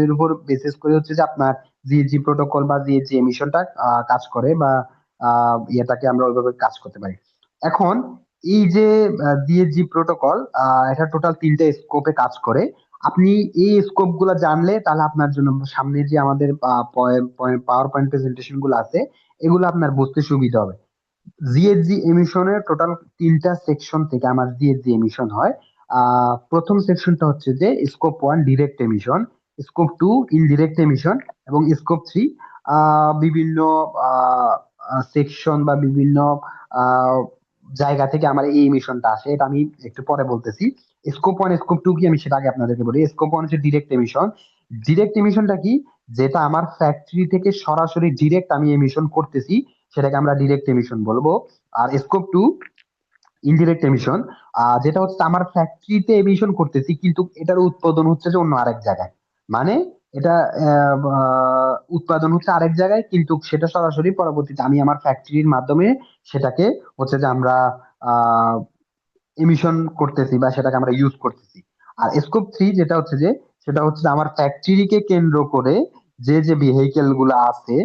এর উপর বেসিস করে হচ্ছে যে আপনার জিএসজি প্রোটোকল বা জিএসজি এমিশনটা কাজ করে, বা ইয়েটাকে আমরা ওইভাবে কাজ করতে পারি। এখন এই যে জিএসজি প্রোটোকল, এটা টোটাল 3টে স্কোপে কাজ করে। আপনি এই স্কোপ গুলো জানলে তাহলে আপনার জন্য সামনে যে আমাদের পাওয়ার পয়েন্ট প্রেজেন্টেশন গুলো আছে, এগুলো আপনার বুঝতে সুবিধা হবে। জিএসজি এমিশনের টোটাল 3টা সেকশন থেকে আমার জিএসজি এমিশন হয়। প্রথম সেকশনটা হচ্ছে যে scope 1 direct emission, scope 2 indirect emission, এবং স্কোপ 3 বিভিন্ন সেকশন বা বিভিন্ন আহ, জায়গা থেকে আমার এই এমিশনটা আসে, এটা আমি একটু পরে বলতেছি। স্কোপ 1 স্কোপ 2 কি আমি সেটা আগে আপনাদেরকে বলি। স্কোপ 1 হচ্ছে ডিরেক্ট এমিশন। ডিরেক্ট এমিশনটা কি? যেটা আমার ফ্যাক্টরি থেকে সরাসরি ডিরেক্ট আমি এমিশন করতেছি, সেটাকে আমরা ডিরেক্ট এমিশন বলবো। আর স্কোপ 2 ইনডিরেক্ট এমিশন, যেটা হচ্ছে আমার ফ্যাক্টরিতে এমিশন করতেছি কিন্তু এটার উৎপাদন হচ্ছে যে অন্য আরেক জায়গায়। মানে এটা উৎপাদন হচ্ছে আরেক জায়গায়, কিন্তু সেটা সরাসরি পরবর্তীতে আমি আমার ফ্যাক্টরির মাধ্যমে সেটাকে হচ্ছে যে আমরা এমিশন করতেছি বা সেটাকে আমরা ইউজ করতেছি। আর স্কোপ 3 যেটা হচ্ছে যে সেটা হচ্ছে যে আমার ফ্যাক্টরিকে কেন্দ্র করে যে যে ভেহিকেল গুলা আছে,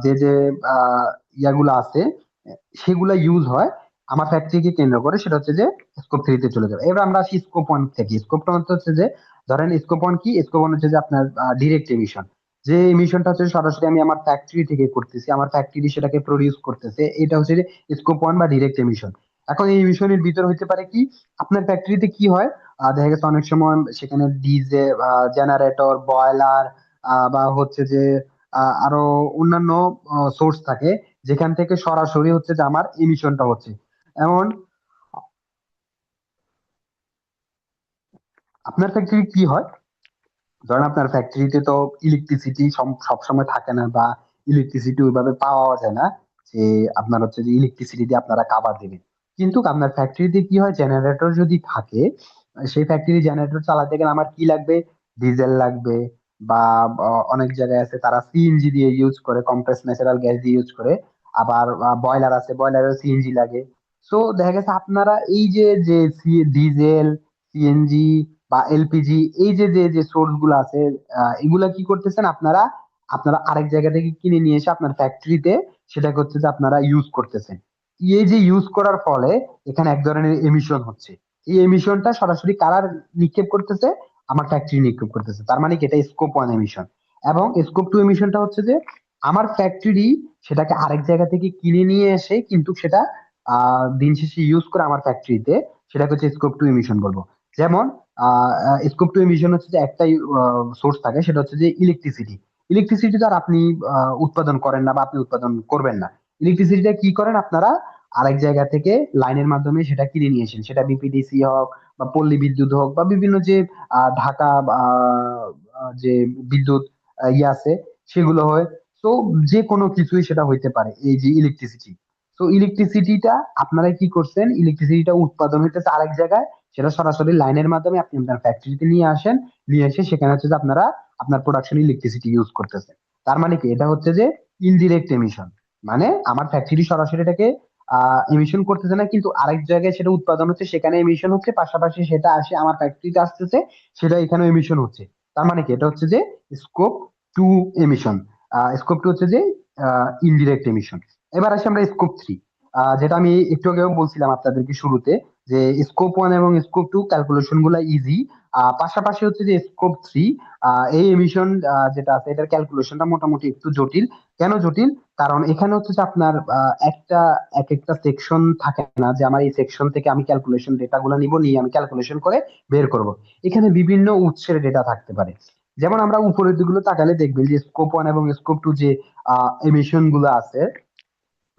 যে যে আহ, ইয়াগুলা আছে, সেগুলা ইউজ হয় আমার ফ্যাক্টরিকে কেন্দ্র করে, সেটা হচ্ছে যে স্কোপ 3 তে চলে যাবে। এবার আমরা আসি স্কোপ 1 থেকে। স্কোপ 1 হচ্ছে যে, ধরেন স্কোপ 1 কি? স্কোপ 1 হচ্ছে যে আপনার ডিরেক্ট এমিশন। যে এমিশনটা হচ্ছে সরাসরি আমি আমার ফ্যাক্টরি থেকে করতেছি, আমার ফ্যাক্টরি সেটাকে প্রডিউস করতেছে, এটা হচ্ছে যে স্কোপ 1 বা ডিরেক্ট এমিশন। এখন এই এমিশনের ভিতর হইতে পারে কি, আপনার ফ্যাক্টরিতে কি হয়, দেখা গেছে অনেক সময় সেখানে ডিজে, জেনারেটর, বয়লার, বা হচ্ছে যে আরো অন্যান্য সোর্স থাকে, যেখান থেকে সরাসরি হচ্ছে যে আমার এমিশনটা হচ্ছে। এমন আপনার ফ্যাক্টরি কি হয়, ধরেন আপনার ফ্যাক্টরিতে তো ইলেকট্রিসিটি সব সময় থাকে না, বা ইলেকট্রিসিটি ওইভাবে পাওয়া যায় না যে আপনার হচ্ছে যে ইলেকট্রিসিটি দিয়ে আপনারা কাভার দিবেন। কিন্তু আপনার ফ্যাক্টরিতে কি হয়, জেনারেটর যদি থাকে, সেই ফ্যাক্টরি জেনারেটর চালাতে গেলে আমার কি লাগবে? ডিজেল লাগবে, বা অনেক জায়গায় আছে তারা সিএনজি দিয়ে ইউজ করে, কম্প্রেস ন্যাচারাল গ্যাস দিয়ে ইউজ করে। আবার বয়লার আছে, বয়লারেও সিএনজি লাগে। সো দেখা গেছে আপনারা এই যে যে ডিজেল, সিএনজি বা এলপিজি, এই যে যে যে সোর্স গুলো আছে, এগুলা কি করতেছেন আপনারা? আপনারা আরেক জায়গা থেকে কিনে নিয়ে এসে আপনার ফ্যাক্টরিতে সেটাকে হচ্ছে যে আপনারা ইউজ করতেছেন। এই যে ইউজ করার ফলে এখানে এক ধরনের এমিশন হচ্ছে। এই এমিশনটা সরাসরি কারার নিক্ষেপ করতেছে? আমার ফ্যাক্টরি নিক্ষেপ করতেছে। তার মানে কি, এটা স্কোপ 1 এমিশন। এবং স্কোপ 2 এমিশনটা হচ্ছে যে আমার ফ্যাক্টরি সেটাকে আরেক জায়গা থেকে কিনে নিয়ে এসে কিন্তু সেটা দিন শেষে ইউজ করে আমার ফ্যাক্টরিতে, সেটাকে হচ্ছে স্কোপ 2 এমিশন বলবো। যেমন স্কোপ 2 এমিশন হচ্ছে যে একটাই সোর্স থাকে, সেটা হচ্ছে যে ইলেকট্রিসিটি। ইলেকট্রিসিটি তো আর আপনি উৎপাদন করেন না বা আপনি উৎপাদন করবেন না। ইলেকট্রিসিটিটা কি করেন আপনারা? আরেক জায়গা থেকে লাইনের মাধ্যমে সেটা কিনে নিয়ে আসেন, সেটা বিপিডিসি হোক বা পল্লী বিদ্যুৎ হোক বা বিভিন্ন যে ঢাকা যে বিদ্যুৎ ইয়ে আছে, সেগুলো হয়। তো যে কোনো কিছুই সেটা হইতে পারে এই যে ইলেকট্রিসিটি। তো ইলেকট্রিসিটিটা আপনারা কি করছেন, ইলেকট্রিসিটিটা উৎপাদন হইতেছে আরেক জায়গায়, সেটা সরাসরি লাইনের মাধ্যমে আপনি আপনার ফ্যাক্টরিতে নিয়ে আসেন, নিয়ে এসে সেখানে হচ্ছে যে আপনারা আপনার প্রোডাকশন ইলেকট্রিসিটি ইউজ করতেছেন। তার মানে কি, এটা হচ্ছে যে ইনডিরেক্ট এমিশন। মানে আমার ফ্যাক্টরি সরাসরি এটাকে এমিশন করতেছে না, কিন্তু আরেক জায়গায় সেটা উৎপাদন হচ্ছে, সেখানে এমিশন হচ্ছে, পাশাপাশি সেটা আসে আমার ফ্যাক্টরিতে আসতেছে, সেটা এখানে এমিশন হচ্ছে। তার মানে কি, এটা হচ্ছে যে স্কোপ 2 এমিশন। স্কোপ 2 হচ্ছে যে ইনডিরেক্ট এমিশন। এবার আসি আমরা স্কোপ 3, যেটা আমি একটু আগেও বলছিলাম আপনাদেরকে শুরুতে, যে স্কোপ 1 এবং স্কোপ 2 ক্যালকুলেশন গুলা ইজি। পাশাপাশি হচ্ছে যে স্কোপ 3, এই এমিশন যেটা আছে, এটার ক্যালকুলেশনটা মোটামুটি একটু জটিল। কেন জটিল? কারণ এখানে হচ্ছে যে আপনার একটা এক একটা সেকশন থাকে না, যে আমার এই সেকশন থেকে আমি ক্যালকুলেশন ডেটা গুলো নিব, নিয়ে আমি ক্যালকুলেশন করে বের করব। এখানে বিভিন্ন উৎসের ডেটা থাকতে পারে। যেমন আমরা উপরের দিকগুলো তাকালে দেখবেন যে স্কোপ 1 এবং স্কোপ 2 যে এমিশন গুলো আছে,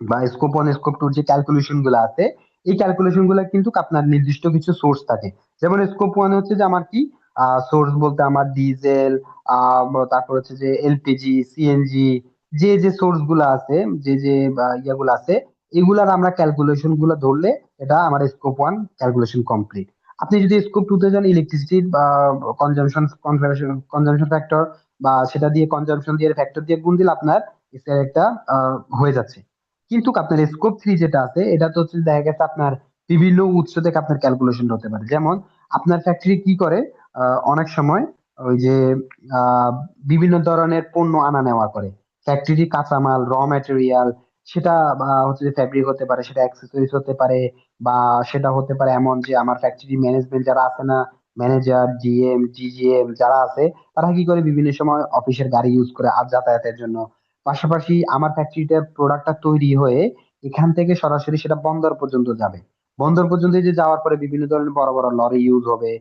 বা স্কোপ 1 স্কোপ 2 যে ক্যালকুলেশন গুলো আছে, এই ক্যালকুলেশন গুলো কিন্তু আপনার নির্দিষ্ট কিছু সোর্স থাকে। যেমন স্কোপ 1 হচ্ছে যে আমার কি সোর্স বলতে আমার ডিজেল, তারপর হচ্ছে যে এলপিজি, সিএনজি, যে যে সোর্স গুলো আছে, যে যে ইয়াগুলো আছে, এগুলার আমরা ক্যালকুলেশন গুলো ধরলে এটা আমার স্কোপ 1 ক্যালকুলেশন কমপ্লিট। আপনি যদি স্কোপ 2 তে যান, ইলেকট্রিসিটির কনজাম্পশন কনজাম্পশন ফ্যাক্টর, বা সেটা দিয়ে কনজাম্পশন দিয়ে ফ্যাক্টর দিয়ে গুণ দিলে আপনার একটা হয়ে যাচ্ছে। কিন্তু আপনার স্কোপ 3 যেটা আছে, এটা তো হচ্ছে দেখা গেছে আপনার বিভিন্ন উৎস থেকে আপনার ক্যালকুলেশন হতে পারে। যেমন আপনার ফ্যাক্টরি কি করে, অনেক সময় ওই যে আহ বিভিন্ন ধরনের পণ্য আনা নেওয়া করে। ফ্যাক্টরি কাঁচামাল র ম্যাটেরিয়াল, সেটা হচ্ছে যে ফ্যাব্রিক হতে পারে, সেটা অ্যাক্সেসরিজ হতে পারে, বা সেটা হতে পারে এমন যে আমার ফ্যাক্টরি ম্যানেজমেন্ট যারা আছে না, ম্যানেজার, জিএম, জিজিএম যারা আছে, তারা কি করে বিভিন্ন সময় অফিসের গাড়ি ইউজ করে আর যাতায়াতের জন্য। পাশাপাশি আমার ফ্যাক্টরিটার প্রোডাক্টটা তৈরি হয়ে এখান থেকে সরাসরি সেটা বন্দর পর্যন্ত যাবে। বন্দর পর্যন্ত যে যাওয়ার পরে বিভিন্ন ধরনের বড় বড় লরি ইউজ হবে।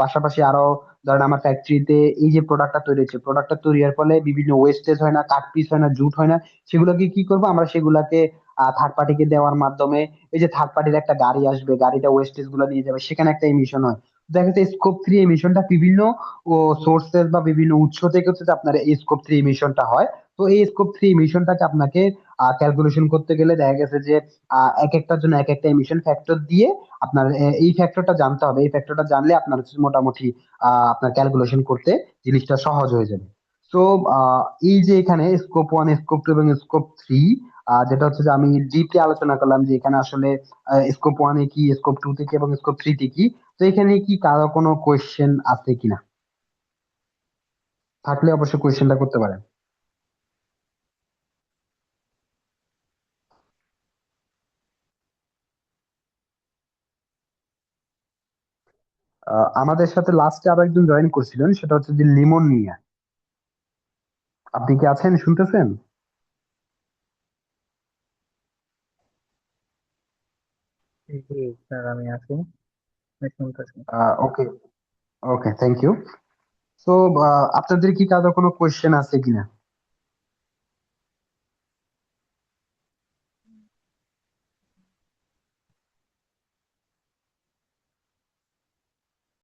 পাশাপাশি আরো ধরেন আমার ফ্যাক্টরিতে এই যে প্রোডাক্টটা তৈরি হচ্ছে, প্রোডাক্টটা তৈরি হওয়ার ফলে বিভিন্ন ওয়েস্টেজ হয় না, কাট পিস হয় না, জুট হয় না, সেগুলোকে কি করবো আমরা, সেগুলাকে থার্ড পার্টিকে দেওয়ার মাধ্যমে এই যে থার্ড পার্টির একটা গাড়ি আসবে, গাড়িটা ওয়েস্টেজ গুলো নিয়ে যাবে, সেখানে একটা এমিশন হয়। দেখা যাচ্ছে স্কোপ 3 এমিশনটা বিভিন্ন সোর্সেস বা বিভিন্ন উৎস থেকে হচ্ছে যে আপনার এই স্কোপ 3 এমিশনটা হয়। তো এই স্কোপ 3 এমিশনটাকে আপনাকে ক্যালকুলেশন করতে গেলে দেখা গেছে যে এক একটার জন্য এক একটা এমিশন ফ্যাক্টর দিয়ে আপনার এই ফ্যাক্টরটা জানতে হবে। এই ফ্যাক্টরটা জানলে আপনার হচ্ছে মোটামুটি আপনার ক্যালকুলেশন করতে জিনিসটা সহজ হয়ে যাবে। তো এই যে এখানে স্কোপ 1, স্কোপ 2 এবং স্কোপ 3, যেটা হচ্ছে যে আমি ডিপলি আলোচনা করলাম যে এখানে আসলে স্কোপ 1 কি, স্কোপ 2 কি এবং স্কোপ 3 কি। তো এখানে কি কারো কোনো কোয়েশ্চেন আছে কিনা? থাকলে অবশ্যই কোয়েশ্চেনটা করতে পারেন। আমাদের সাথে লাস্টে আরো একজন জয়েন করছিলেন, সেটা হচ্ছে যে লিমন মিয়া। আপনি কি আছেন, শুনতেছেন? জি স্যার, আমি আছি, আমি শুনতেছি। ওকে, ওকে, থ্যাংক ইউ। তো আপনাদের কি কারো কোনো কোয়েশ্চেন আছে কিনা?